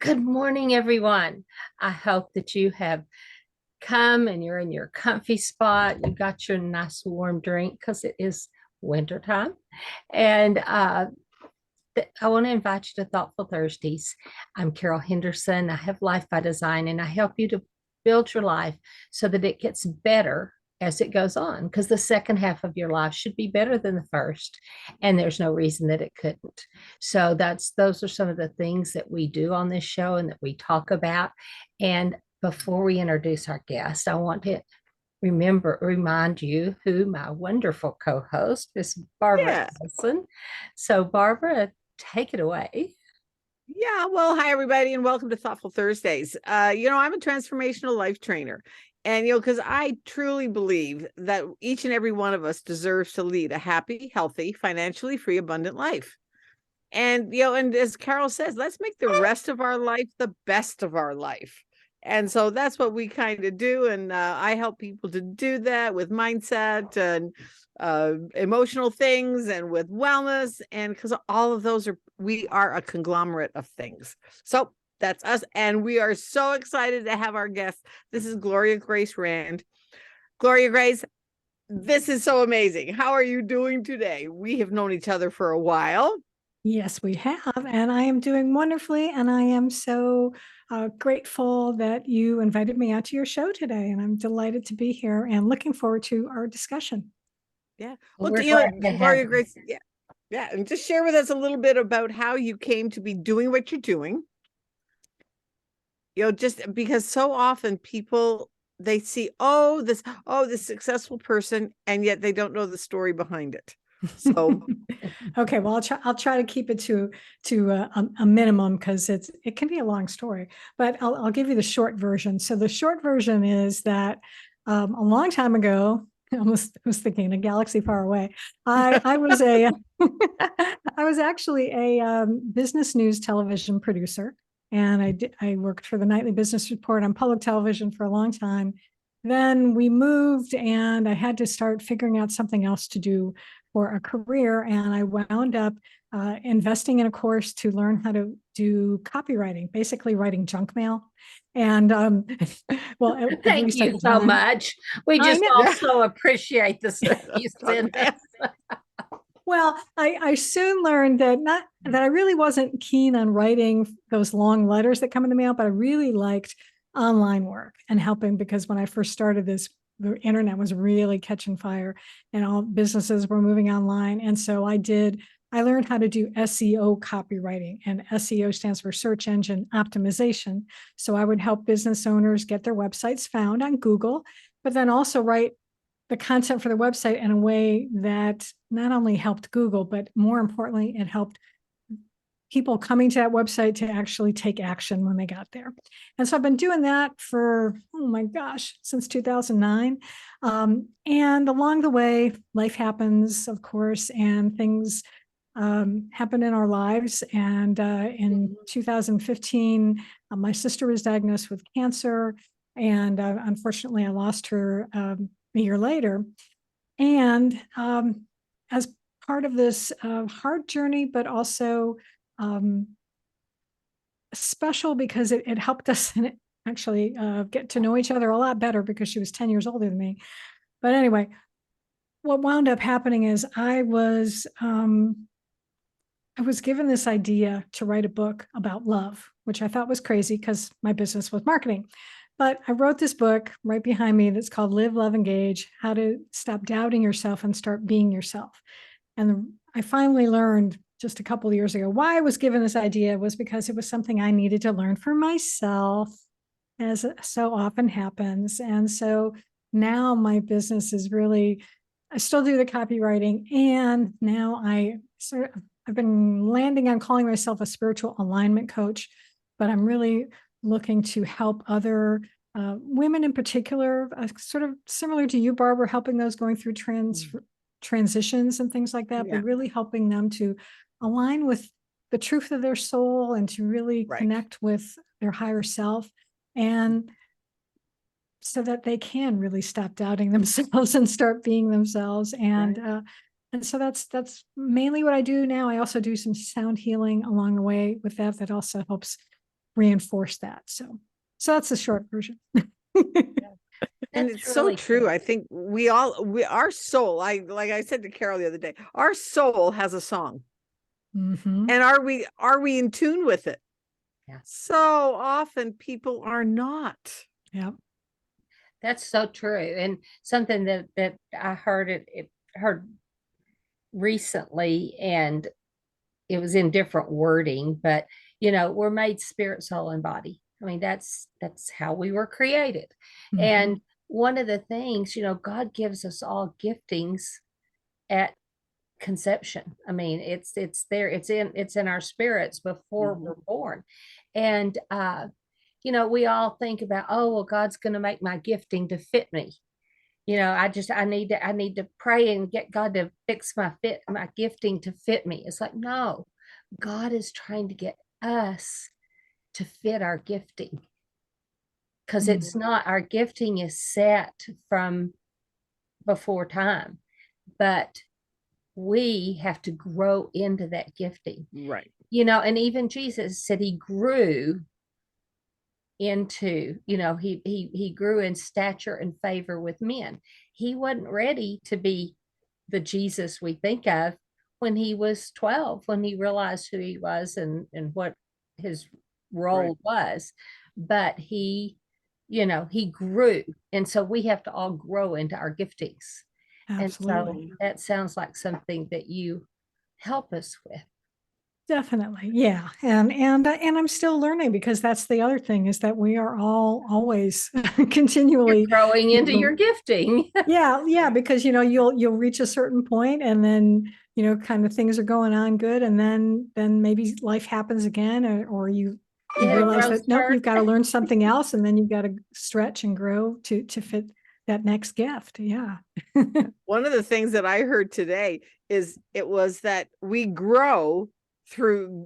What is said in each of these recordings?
Good morning, everyone. I hope that you have come and you're in your comfy spot. You got your nice warm drink because it is wintertime. And I want to invite you to Thoughtful Thursdays. I'm Carol Henderson. I have Life by Design, and I help you to build your life so that it gets better as it goes on, because the second half of your life should be better than the first, and there's no reason that it couldn't. So those are some of the things that we do on this show and that we talk about. And before we introduce our guest, I want to remind you who my wonderful co-host is, Barbara Yeah. Ellison. So Barbara, take it away. Yeah. Well, hi, everybody, and welcome to Thoughtful Thursdays. I'm a transformational life trainer. And, because I truly believe that each and every one of us deserves to lead a happy, healthy, financially free, abundant life. And as Carol says, let's make the rest of our life the best of our life. And so that's what we kind of do. And I help people to do that with mindset and emotional things and with wellness. And because all of those we are a conglomerate of things. So that's us. And we are so excited to have our guest. This is Gloria Grace Rand. Gloria Grace, this is so amazing. How are you doing today? We have known each other for a while. Yes, we have. And I am doing wonderfully. And I am so grateful that you invited me out to your show today. And I'm delighted to be here and looking forward to our discussion. Yeah. Well, Gloria Grace, yeah. Yeah. And just share with us a little bit about how you came to be doing what you're doing. Just because so often people, they see, this successful person, and yet they don't know the story behind it. So okay, well, I'll try to keep it to a minimum because it can be a long story, but I'll give you the short version. So the short version is that a long time ago, I was thinking a galaxy far away. I was I was actually a business news television producer, and I worked for the Nightly Business Report on public television for a long time. Then we moved, and I had to start figuring out something else to do for a career, and I wound up investing in a course to learn how to do copywriting, basically writing junk mail. And well, thank you so much. We just also appreciate this. You said that. Well, I soon learned that I really wasn't keen on writing those long letters that come in the mail, but I really liked online work and helping, because when I first started this, the internet was really catching fire and all businesses were moving online. And so I learned how to do SEO copywriting, and SEO stands for search engine optimization. So I would help business owners get their websites found on Google, but then also write the content for the website in a way that not only helped Google, but more importantly, it helped people coming to that website to actually take action when they got there. And so I've been doing that for, oh my gosh, since 2009. And along the way, life happens, of course, and things happen in our lives. And in 2015, my sister was diagnosed with cancer. And unfortunately, I lost her a year later. And as part of this hard journey, but also special because it helped us actually get to know each other a lot better, because she was 10 years older than me. But anyway, what wound up happening is I was given this idea to write a book about love, which I thought was crazy because my business was marketing. But I wrote this book right behind me that's called Live, Love, Engage: How to Stop Doubting Yourself and Start Being Yourself. And I finally learned just a couple of years ago why I was given this idea was because it was something I needed to learn for myself, as so often happens. And so now my business is really, I still do the copywriting, and now I've been landing on calling myself a spiritual alignment coach, but I'm really looking to help other women in particular, sort of similar to you, Barbara, helping those going through transitions and things like that, but really helping them to align with the truth of their soul and to really connect with their higher self, and so that they can really stop doubting themselves and start being themselves. And so that's mainly what I do now. I also do some sound healing along the way with that also helps reinforce that. So that's the short version. And That's it's so really true. good. I think our soul, like I said to Carol the other day, our soul has a song. Mhm. And are we in tune with it? Yeah. So often people are not. Yeah. That's so true. And something that I heard recently, and it was in different wording, but we're made spirit, soul, and body. I mean, that's how we were created. Mhm. And one of the things, God gives us all giftings at conception. I mean, it's there, it's in our spirits before Mhm. we're born. And we all think about, oh, well, God's going to make my gifting to fit me. I need to pray and get God to fix my gifting to fit me. It's like, no, God is trying to get us to fit our gifting, because it's not, our gifting is set from before time, but we have to grow into that gifting. Right. And even Jesus said he grew into, he grew in stature and favor with men. He wasn't ready to be the Jesus we think of when he was 12, when he realized who he was and what his role was. But he grew. And so we have to all grow into our giftings. And so Absolutely. that sounds like something that you help us with. Definitely. Yeah. And I'm still learning, because that's the other thing, is that we are all always continually Growing into know, your gifting. yeah, because you'll reach a certain point, and then kind of things are going on good, and then maybe life happens again, or you realize that nope, you've got to learn something else, and then you've got to stretch and grow to fit that next gift. Yeah. One of the things that I heard today is it was that we grow through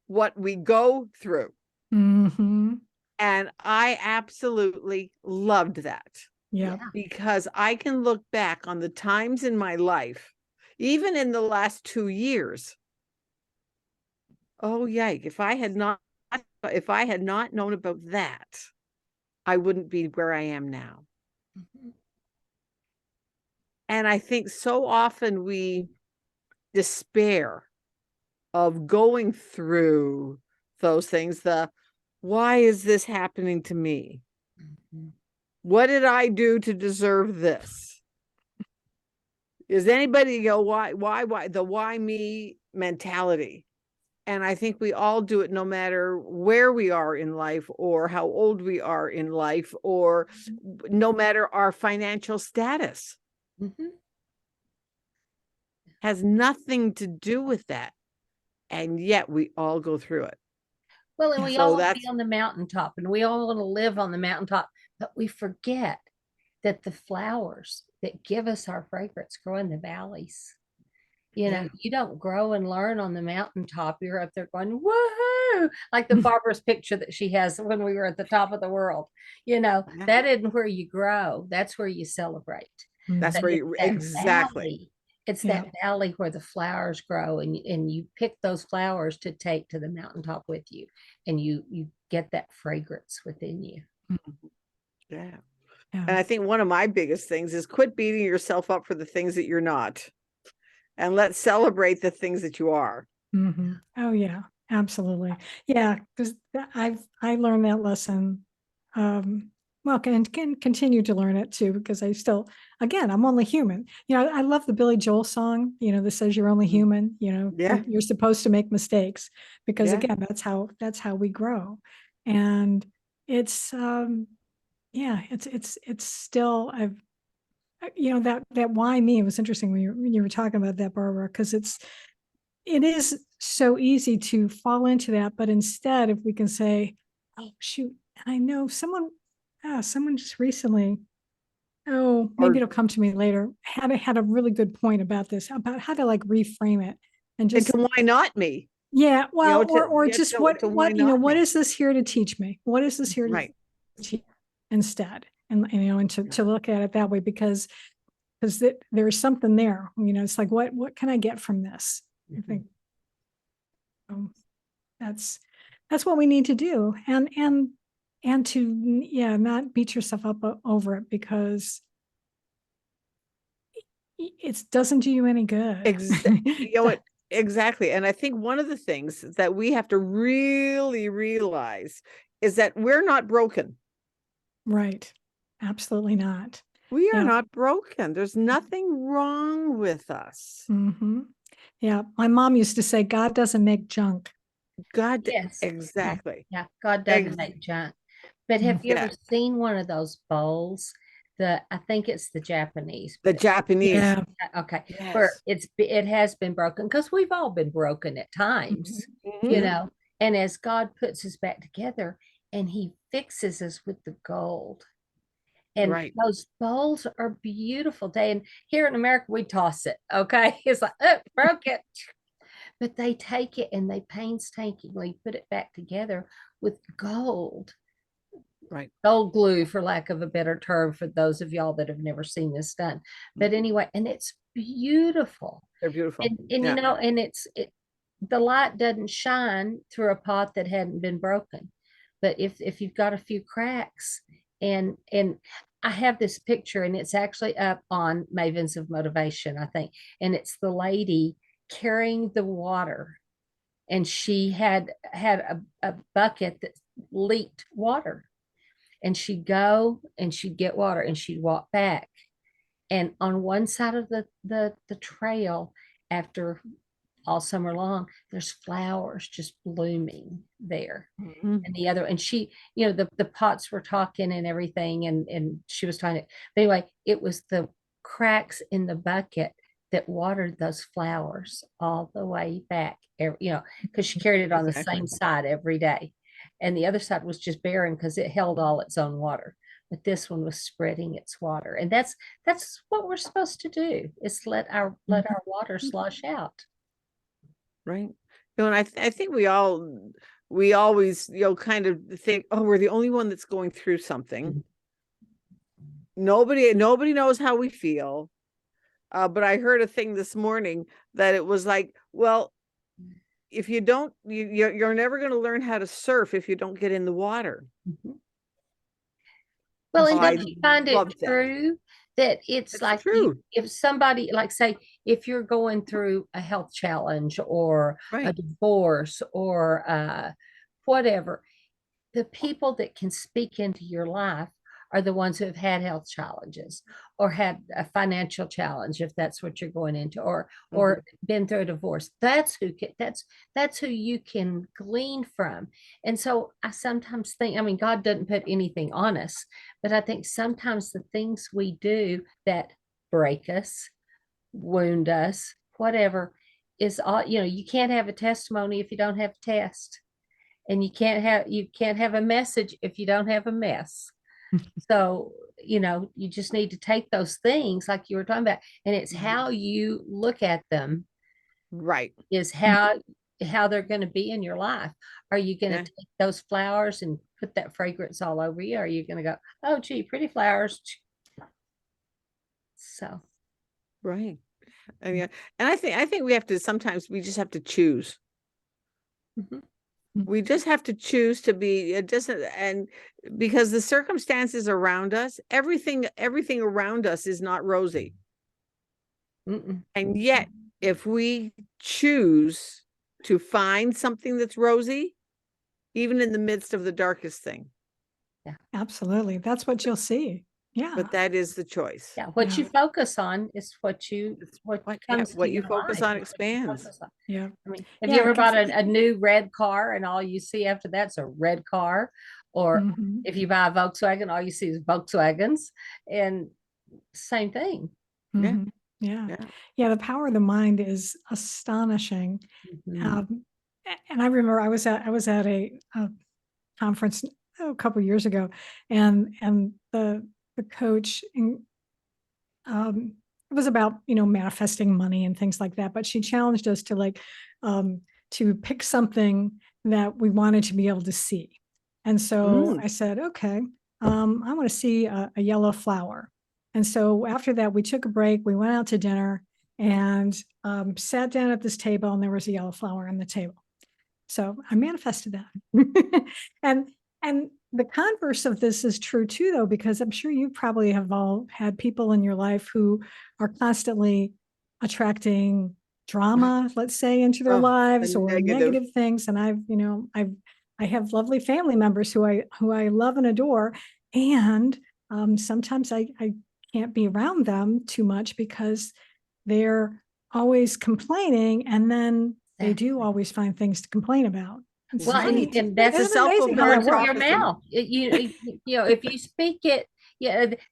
what we go through. Mm-hmm. And I absolutely loved that. Yeah. Because I can look back on the times in my life, even in the last 2 years. Oh, yike. If I had not known about that, I wouldn't be where I am now. Mm-hmm. And I think so often we despair of going through those things. Why is this happening to me? Mm-hmm. What did I do to deserve this? Is anybody why the why me mentality? And I think we all do it, no matter where we are in life, or how old we are in life, or no matter our financial status. Mm-hmm. Has nothing to do with that. And yet we all go through it. Well, and we So all want to that's be on the mountaintop, and we all want to live on the mountaintop, but we forget that the flowers that give us our fragrance grow in the valleys. Yeah. You don't grow and learn on the mountaintop. You're up there going, woohoo, like the Barbara's picture that she has when we were at the top of the world. Yeah. That isn't where you grow. That's where you celebrate. That's But where it's you that exactly. valley. It's Yeah. that valley where the flowers grow, and you pick those flowers to take to the mountaintop with you, and you get that fragrance within you. Yeah. Yeah. And I think one of my biggest things is quit beating yourself up for the things that you're not, and let's celebrate the things that you are. Mm-hmm. Oh yeah, absolutely. Yeah, because I learned that lesson. Well, can continue to learn it too, because again, I'm only human. I love the Billy Joel song, that says you're only human. Yeah. You're supposed to make mistakes, because Yeah. again, that's how we grow. And it's yeah, it's still that why me. It was interesting when you were talking about that, Barbara, because it is so easy to fall into that. But instead, if we can say, oh, shoot, and I know someone just recently, oh, maybe it'll come to me later, had a really good point about this, about how to reframe it and just, why not me? yeah, well, or yeah, just to what, why what not me? is this here to teach me? What is this here to Right. teach instead? And to look at it that way, because there's something there, it's like, what can I get from this? I think that's that's what we need to do. And to, yeah, not beat yourself up over it, because it doesn't do you any good. You know what? Exactly. And I think one of the things that we have to really realize is that we're not broken. Right. Absolutely not. We are Yeah. not broken. There's nothing wrong with us. Mm-hmm. Yeah. My mom used to say, God doesn't make junk. God, Yes. exactly. Yeah. God doesn't make junk. But have you ever seen one of those bowls? I think it's the Japanese. The Japanese. Yeah. Okay. Yes. Where it has been broken, because we've all been broken at times, Mhm. you know. And as God puts us back together and he fixes us with the gold. And Right. those bowls are beautiful. And here in America, we toss it. Okay. It's like, oh, broke it. But they take it and they painstakingly put it back together with gold. Right. Gold glue, for lack of a better term, for those of y'all that have never seen this done. But anyway, and it's beautiful. They're beautiful. And you know, and the light doesn't shine through a pot that hadn't been broken. But if you've got a few cracks, and I have this picture, and it's actually up on Mavens of Motivation, I think. And it's the lady carrying the water, and she had a bucket that leaked water, and she'd go and she'd get water and she'd walk back. And on one side of the trail, after all summer long, there's flowers just blooming there. And the other, and she, you know, the pots were talking and everything, and she was trying to, but anyway, it was the cracks in the bucket that watered those flowers all the way back, you know, because she carried it on the same side every day. And the other side was just barren because it held all its own water. But this one was spreading its water. And that's what we're supposed to do, is let our water slosh out. Right. You know, and I think we always, you know, kind of think, oh, we're the only one that's going through something. Nobody knows how we feel. But I heard a thing this morning that it was like, well, if you don't, you're never going to learn how to surf if you don't get in the water. Well, and don't you find it true that it's like true. If somebody, like, say, if you're going through a health challenge or a divorce or whatever, the people that can speak into your life are the ones who have had health challenges or had a financial challenge, if that's what you're going into, or been through a divorce. That's who you can glean from. And so I sometimes think, I mean, God doesn't put anything on us, but I think sometimes the things we do that break us, wound us, whatever, is all, you know, you can't have a testimony if you don't have a test. And you can't have a message if you don't have a mess. So, you know, you just need to take those things like you were talking about, and it's how you look at them, right, is how they're going to be in your life. Are you going to take those flowers and put that fragrance all over you? Or are you going to go, oh gee, pretty flowers? So right. And I think we have to, sometimes we just have to choose. We just have to choose to be, it doesn't, and because the circumstances around us, everything around us is not rosy. And yet, if we choose to find something that's rosy, even in the midst of the darkest thing. Yeah, absolutely. That's what you'll see. Yeah. But that is the choice. Yeah. What you focus on is what you focus on expands. Yeah. I mean, have you ever bought a new red car and all you see after that's a red car? Or if you buy a Volkswagen, all you see is Volkswagens, and same thing. Yeah. The power of the mind is astonishing. And I remember I was at a conference a couple of years ago, and the coach, it was about, you know, manifesting money and things like that, but she challenged us to to pick something that we wanted to be able to see. And so I said, okay, I want to see a yellow flower. And so after that, we took a break, we went out to dinner and sat down at this table, and there was a yellow flower on the table. So I manifested that. And the converse of this is true too, though, because I'm sure you probably have all had people in your life who are constantly attracting drama, let's say, into their Oh, lives, the or negative things. And I have lovely family members who I love and adore. And sometimes I can't be around them too much because they're always complaining, and then they do Exactly. always find things to complain about. It's Well, funny. and that's Isn't it amazing how that words of works? your mouth. If you speak it,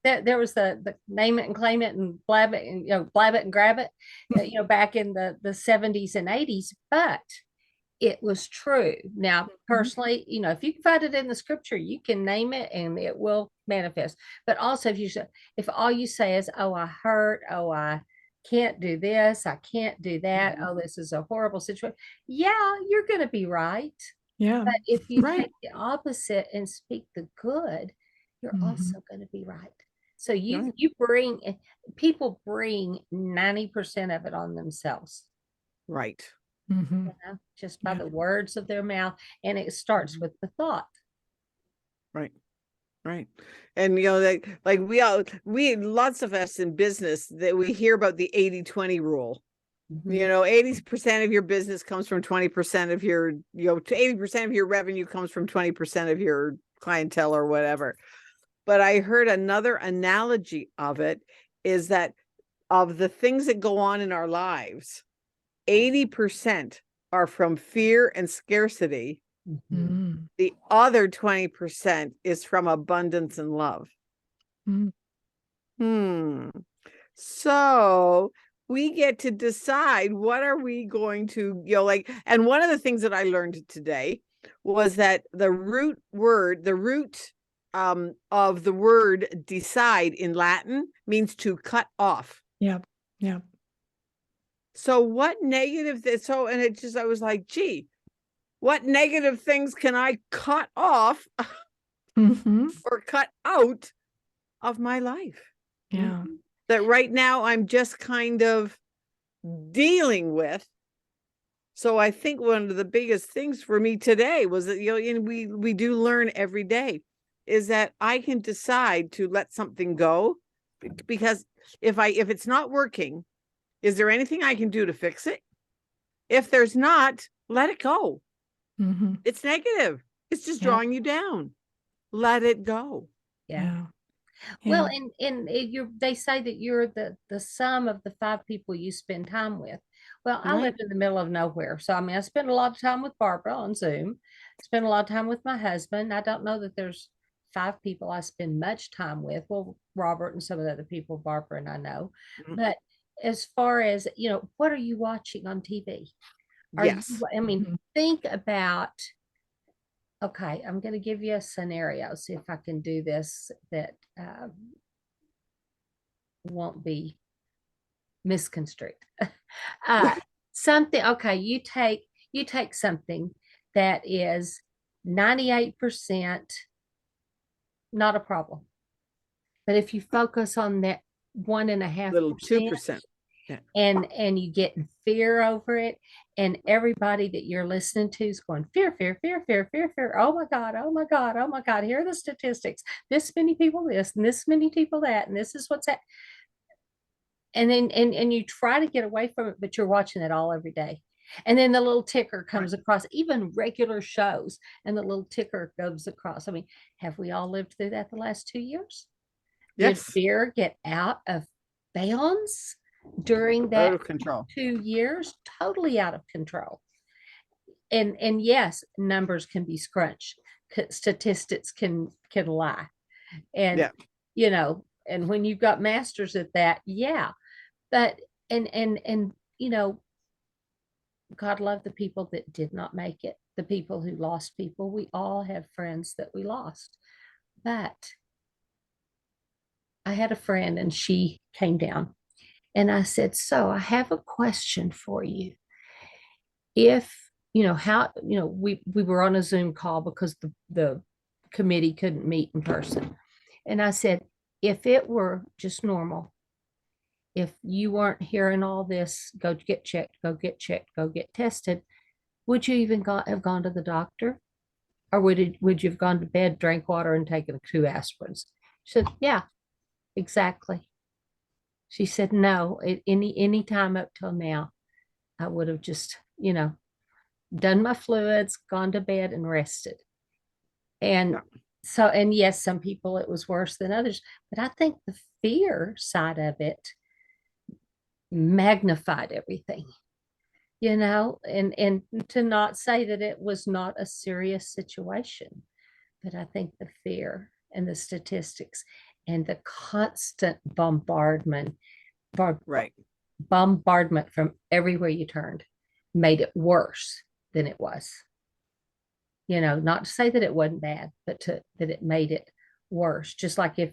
there was the name it and claim it and blab it and blab it and grab it, back in the 70s and 80s, but it was true. Now, personally, if you can find it in the scripture, you can name it and it will manifest. But also, if all you say is, "Oh, I hurt," "Oh, I can't do this," "I can't do that," "Oh, this is a horrible situation," yeah, you're going to be right. Yeah. But if you Right. take the opposite and speak the good, you're also going to be right. So Right. people bring 90% of it on themselves, Right. just by Yeah. the words of their mouth. And it starts with the thought. Right. Right. And we lots of us in business that we hear about the 80-20 rule. 80% of your business comes from 20% of your, 80% of your revenue comes from 20% of your clientele or whatever. But I heard another analogy of it is that of the things that go on in our lives, 80% are from fear and scarcity. Mm. The other 20% is from abundance and love. Mm. So we get to decide what are we going to, and one of the things that I learned today was that the root of the word decide in Latin means to cut off. Yep. Yep. So what negative, I was like, gee, what negative things can I cut off or cut out of my life? Yeah. That right now I'm just kind of dealing with. So I think one of the biggest things for me today was that, and we do learn every day, is that I can decide to let something go, because if it's not working, is there anything I can do to fix it? If there's not, let it go. It's negative. It's just drawing you down. Let it go. Yeah. Well, and they say that you're the sum of the 5 people you spend time with. Well, I live in the middle of nowhere. So, I spend a lot of time with Barbara on Zoom, spend a lot of time with my husband. I don't know that there's 5 people I spend much time with. Well, Robert and some of the other people, Barbara and I know. But as far as, what are you watching on TV? Yes. Think about, okay, I'm going to give you a scenario, see if I can do this that won't be misconstrued. Something, okay, you take something that is 98% not a problem. But if you focus on that 1.5%, little 2%. and you get in fear over it, and everybody that you're listening to is going fear, fear, fear, fear, fear, fear. Oh my God, oh my God, oh my God. Here are the statistics. This many people this, and this many people that, and this is what's that. And then and you try to get away from it, but you're watching it all every day. And then the little ticker comes across, even regular shows, and the little ticker goes across. Have we all lived through that the last 2 years? Did fear get out of bounds during that out of control 2 years? Totally out of control. And yes, numbers can be scrunched, statistics can lie, and and when you've got masters at that, but and God loved the people that did not make it, the people who lost people. We all have friends that we lost, but I had a friend and she came down. And I said, so I have a question for you. If, we were on a Zoom call because the committee couldn't meet in person. And I said, if it were just normal, if you weren't hearing all this, go get checked, go get checked, go get tested, would you even have gone to the doctor? Or would you have gone to bed, drank water, and taken 2 aspirins? She said, yeah, exactly. She said, no, any time up till now, I would have just, done my fluids, gone to bed and rested. And Yeah. so, and yes, some people it was worse than others, but I think the fear side of it magnified everything, and to not say that it was not a serious situation, but I think the fear and the statistics and the constant Right. bombardment from everywhere you turned made it worse than it was. Not to say that it wasn't bad, but that it made it worse. Just like I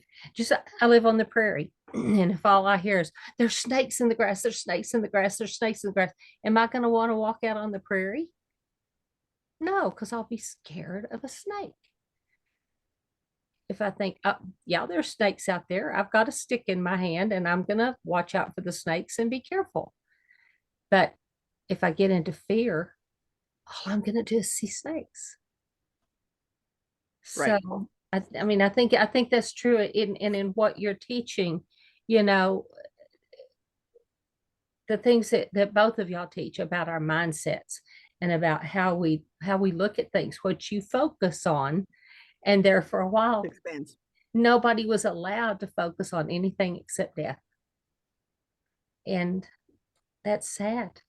live on the prairie, and if all I hear is there's snakes in the grass, there's snakes in the grass, there's snakes in the grass, am I going to want to walk out on the prairie? No, because I'll be scared of a snake. If I think, oh, yeah, there's snakes out there, I've got a stick in my hand and I'm going to watch out for the snakes and be careful. But if I get into fear, all I'm going to do is see snakes. Right. So, I mean, I think that's true in what you're teaching, the things that both of y'all teach about our mindsets and about how we look at things, what you focus on. And there for a while, Expands. nobody was allowed to focus on anything except death. And that's sad.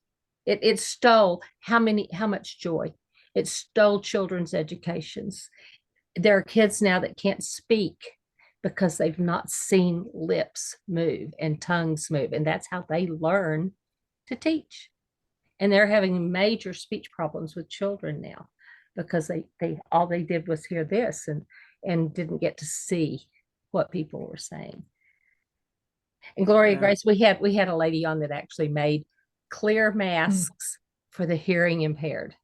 It stole how much joy. It stole children's educations. There are kids now that can't speak because they've not seen lips move and tongues move. And that's how they learn to teach. And they're having major speech problems with children now because they all they did was hear this and didn't get to see what people were saying. And Gloria, Yeah. Grace, we had a lady on that actually made clear masks for the hearing impaired.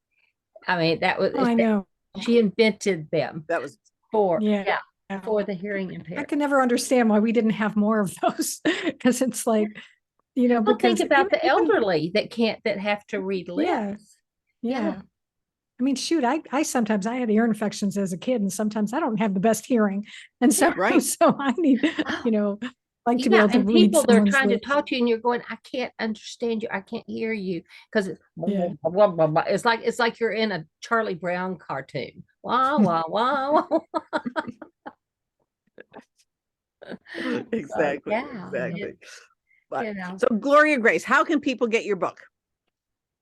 I mean, that was I know. she invented them That was for Yeah. for the hearing I impaired. can never understand why we didn't have more of those because it's like, Well, because think about the elderly that have to read lips. Yeah. I mean, shoot, I sometimes I had ear infections as a kid, and sometimes I don't have the best hearing. And so, Right. so I need, like to be Yeah, able to and read people they're someone's trying to lips. talk to you, and you're going, I can't understand you, I can't hear you, because it's Yeah. blah, blah, blah, blah. It's like you're in a Charlie Brown cartoon. Wah wah wah. wah. Exactly. Yeah, Exactly. But you know. so Gloria Grace, how can people get your book?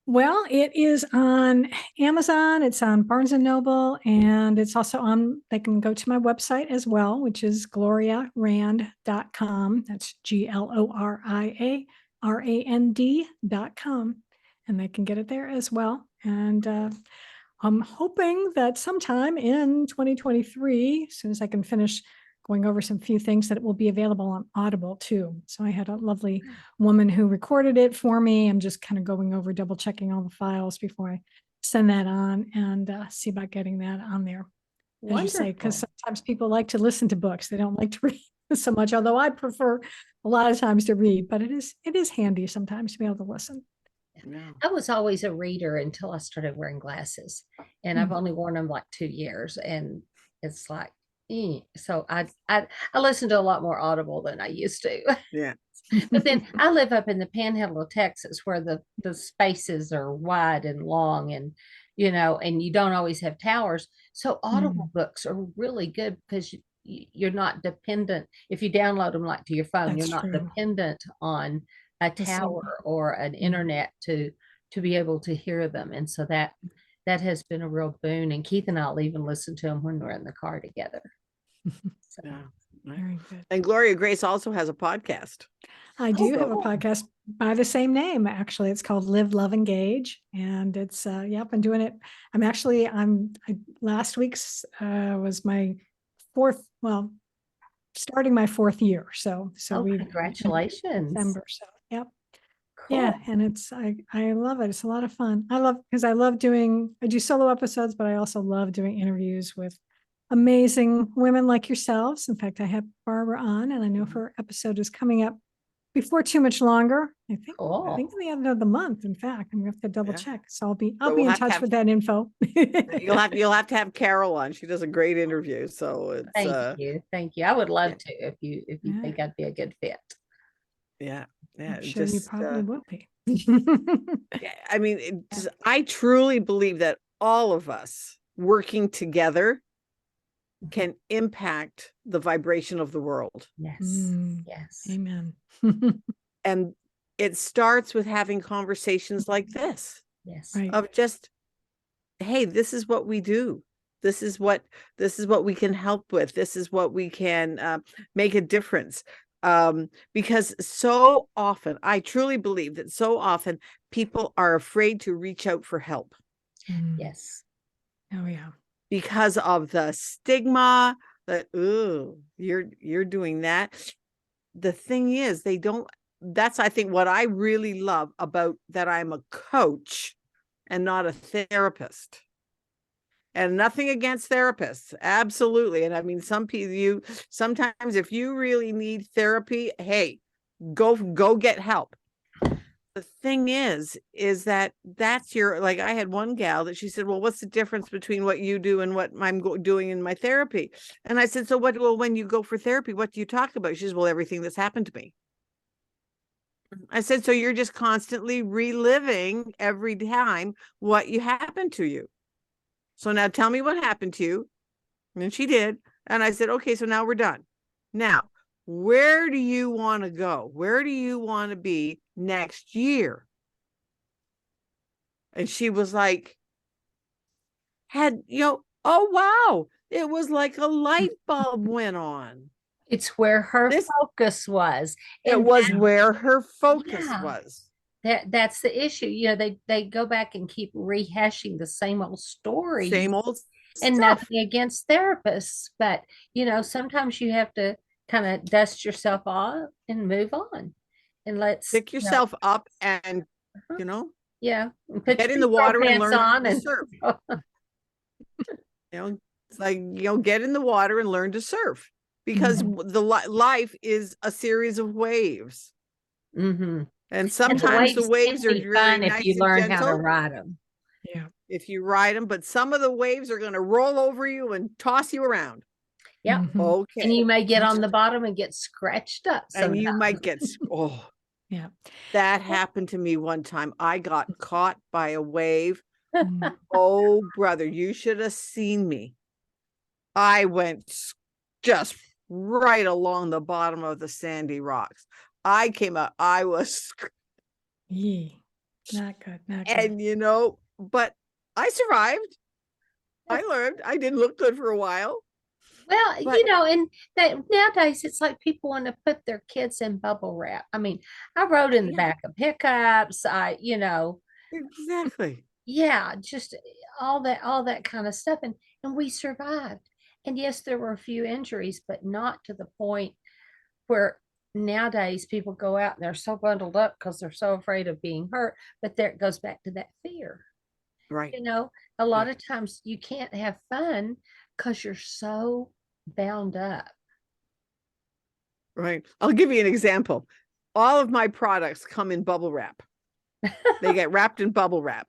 Well, it is on Amazon, it's on Barnes and Noble, and it's also they can go to my website as well, which is gloriarand.com. That's GLORIARAND.com. And they can get it there as well. And I'm hoping that sometime in 2023, as soon as I can finish going over some few things, that it will be available on Audible too. So I had a lovely woman who recorded it for me. I'm just kind of going over, double checking all the files before I send that on and see about getting that on there. As you say, because sometimes people like to listen to books. They don't like to read so much, although I prefer a lot of times to read, but it is handy sometimes to be able to listen. Yeah. I was always a reader until I started wearing glasses, and I've only worn them like 2 years, and it's like, so I listen to a lot more Audible than I used to. Yeah. But then I live up in the panhandle of Texas where the spaces are wide and long, and and you don't always have towers. So Audible books are really good because you're not dependent. If you download them like to your phone, That's you're not true. dependent on a tower or an internet to be able to hear them. And so that has been a real boon. And Keith and I'll even listen to them when we're in the car together. So. Yeah. Very good. And Gloria Grace also has a podcast. I do have a podcast by the same name. Actually, it's called Live, Love, Engage, and it's I've been doing it. Last week's was my starting my 4th year. So we Congratulations. December. So yep. Cool. Yeah, and I love it. It's a lot of fun. I do solo episodes, but I also love doing interviews with amazing women like yourselves. In fact, I had Barbara on, and I know her episode is coming up before too much longer. I Cool. think the end of the month, in fact, I'm gonna have to double Yeah. check. So I'll be we'll in have to touch have- with that info. You'll have to have Carol on. She does a great interview. So it's Thank you. Thank you. I would love yeah. to if you Yeah. think I'd be a good fit. yeah. I'm sure you probably will be. Yeah, I mean, I truly believe that all of us working together can impact the vibration of the world. Yes. Mm, Yes. Amen. And it starts with having conversations like this Yes. Right. of just, hey, this is what we do. This is what we can help with. This is what we can make a difference. Because so often, I truly believe that so often people are afraid to reach out for help Mm. Yes. Oh yeah. because of the stigma that, ooh, you're doing that. The thing is, they don't, that's, I think, what I really love about that I'm a coach and not a therapist. And nothing against therapists, absolutely. And I mean, some people, sometimes if you really need therapy, hey, go get help. The thing is that that's your, like, I had one gal that she said, well, what's the difference between what you do and what I'm doing in my therapy? And I said, so what, well, when you go for therapy, what do you talk about? She says, well, everything that's happened to me. I said, so you're just constantly reliving every time what you happened to you. So now tell me what happened to you. And she did. And I said, okay, so now we're done. Now, where do you want to go? Where do you want to be next year? And she was like, oh, wow. It was like a light bulb went on. It's where her focus was. It And was where her focus Yeah. was. that's the issue. You know, they go back and keep rehashing the same old story. Same old And stuff. nothing against therapists, but you know, sometimes you have to kind of dust yourself off and move on. And let's Pick yourself up and, yeah, and put get your in the water and pants learn on to and surf. It's like, get in the water and learn to surf, because the life is a series of waves. Mhm. And sometimes the waves are can be very fun nice if you and learn how to gentle ride them. Yeah. if you ride them, but some of the waves are going to roll over you and toss you around. Yeah. Mhm. Okay. And you may get on the bottom and get scratched up. And you sometimes. might get, Yeah. that happened to me one time. I got caught by a wave. Mm. Oh, brother, you should have seen me. I went just right along the bottom of the sandy rocks. I came out, I was, Yee. Not good. Not good. and but I survived. I learned. I didn't look good for a while. Well, But- and that nowadays it's like people want to put their kids in bubble wrap. I mean, I rode in the Yeah. back of pickups. Exactly. Yeah, just all that kind of stuff. And we survived. And yes, there were a few injuries, but not to the point where nowadays people go out and they're so bundled up because they're so afraid of being hurt. But there it goes back to that fear. Right. A lot of times you can't have fun because you're so bound up. Right. I'll give you an example. All of my products come in bubble wrap. They get wrapped in bubble wrap.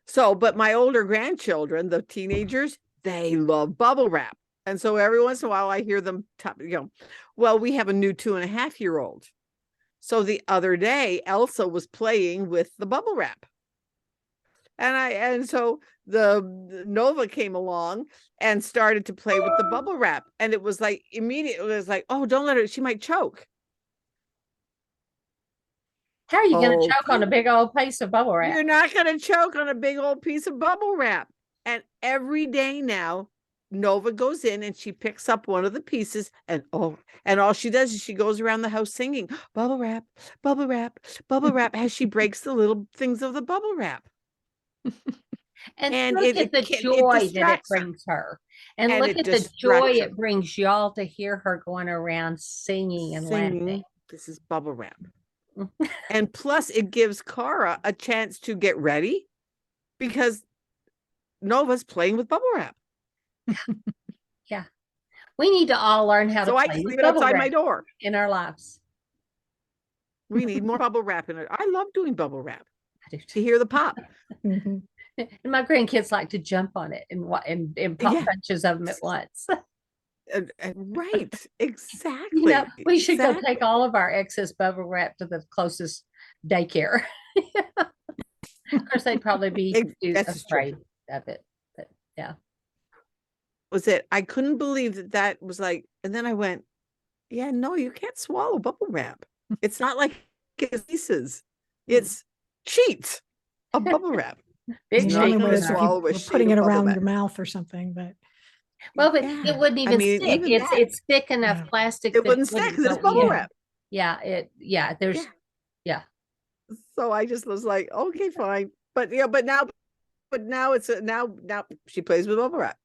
So, but my older grandchildren, the teenagers, they love bubble wrap. And so every once in a while I hear them, well, we have a new 2.5-year-old. So the other day, Elsa was playing with the bubble wrap. And so the Nova came along and started to play with the bubble wrap. And it was like, immediately, it was like, oh, don't let her, she might choke. How are you going to choke on a big old piece of bubble wrap? You're not going to choke on a big old piece of bubble wrap. And every day now, Nova goes in and she picks up one of the pieces, and all she does is she goes around the house singing bubble wrap, bubble wrap, bubble wrap, as she breaks the little things of the bubble wrap. And look at the joy that it brings her. And look at the joy it brings y'all to hear her going around singing and laughing. This is bubble wrap. And plus it gives Cara a chance to get ready because Nova's playing with bubble wrap. Yeah. We need to all learn how to play I just with leave it bubble outside wrap my door in our lives. We need more bubble wrap in it. I love doing bubble wrap I do to too. hear the pop. Mhm. And my grandkids like to jump on it and pop Yeah. bunches of them at once. Right. Exactly. You know, we should go Exactly. take all of our excess bubble wrap to the closest daycare. Of course, they'd probably be That's true. afraid of it, but yeah. Was it? I couldn't believe that that was like, and then I went, yeah, no, you can't swallow bubble wrap. It's not like it's pieces. It's sheets of bubble wrap. Big The not only sheets way gonna is if you swallow a were sheet putting of it bubble around wrap. your mouth or something, but Well, but Yeah. it wouldn't I even mean, stick. even that, It's thick enough Yeah. plastic it that wouldn't it stick wouldn't because it's go bubble in. wrap. Yeah, there's Yeah. yeah. So I just was like, okay, fine. But now it's now she plays with bubble wrap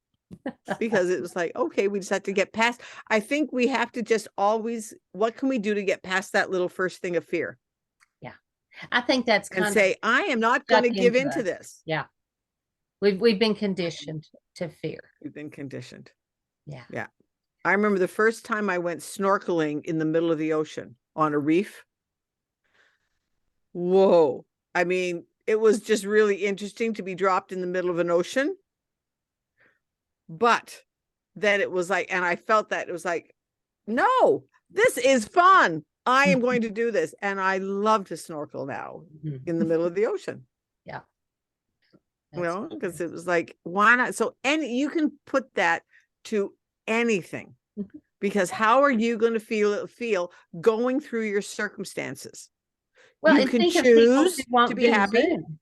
because it was like, okay, we just have to get past. I think we have to just always, what can we do to get past that little first thing of fear I think that's and kind of say, I am not going to stuck give into into us. this. Yeah. We've been conditioned to fear. You've been conditioned. Yeah. Yeah. I remember the first time I went snorkeling in the middle of the ocean on a reef. Whoa. I mean, it was just really interesting to be dropped in the middle of an ocean. But then it was like, and I felt that it was like, no, this is fun. I am going to do this. And I love to snorkel now Mhm. in the middle of the ocean, Yeah. you That's know, true. because it was like, why not? So, and you can put that to anything, Mhm. because how are you going to feel going through your circumstances? Well, You and can think of people who choose to won't be do happy. Zoom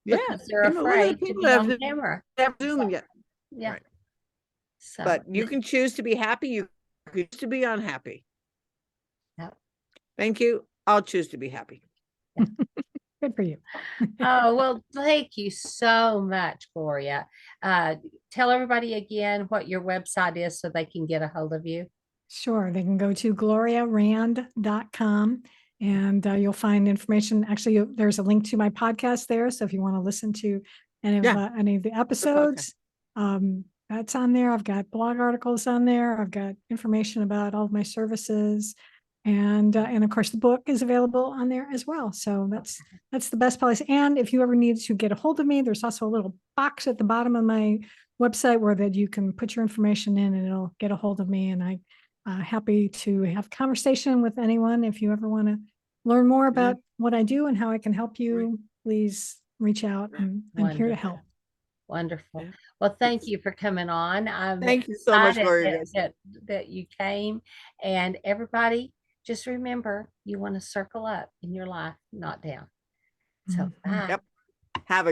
Yeah. because they're You know, look at the afraid to people be that on have camera. never Zoom yet. Yeah. Right. So, But you can choose to be happy. You can choose to be unhappy. yeah. Thank you. I'll choose to be happy. good for you. Oh, well, thank you so much, Gloria. Tell everybody again what your website is so they can get a hold of you. Sure. They can go to gloriarand.com and you'll find information. Actually, there's a link to my podcast there. So if you want to listen to any of the episodes, that's on there. I've got blog articles on there. I've got information about all of my services. And of course, the book is available on there as well. So that's the best place. And if you ever need to get a hold of me, there's also a little box at the bottom of my website where that you can put your information in and it'll get a hold of me. And happy to have conversation with anyone. If you ever want to learn more about what I do and how I can help you, please reach out. I'm here to help. Wonderful. Yeah. Well, thank you for coming on. I'm Thank you so much, excited Gloria. that you came. And everybody, just remember, you want to circle up in your life, not down. So Mhm. bye. Yep. Have a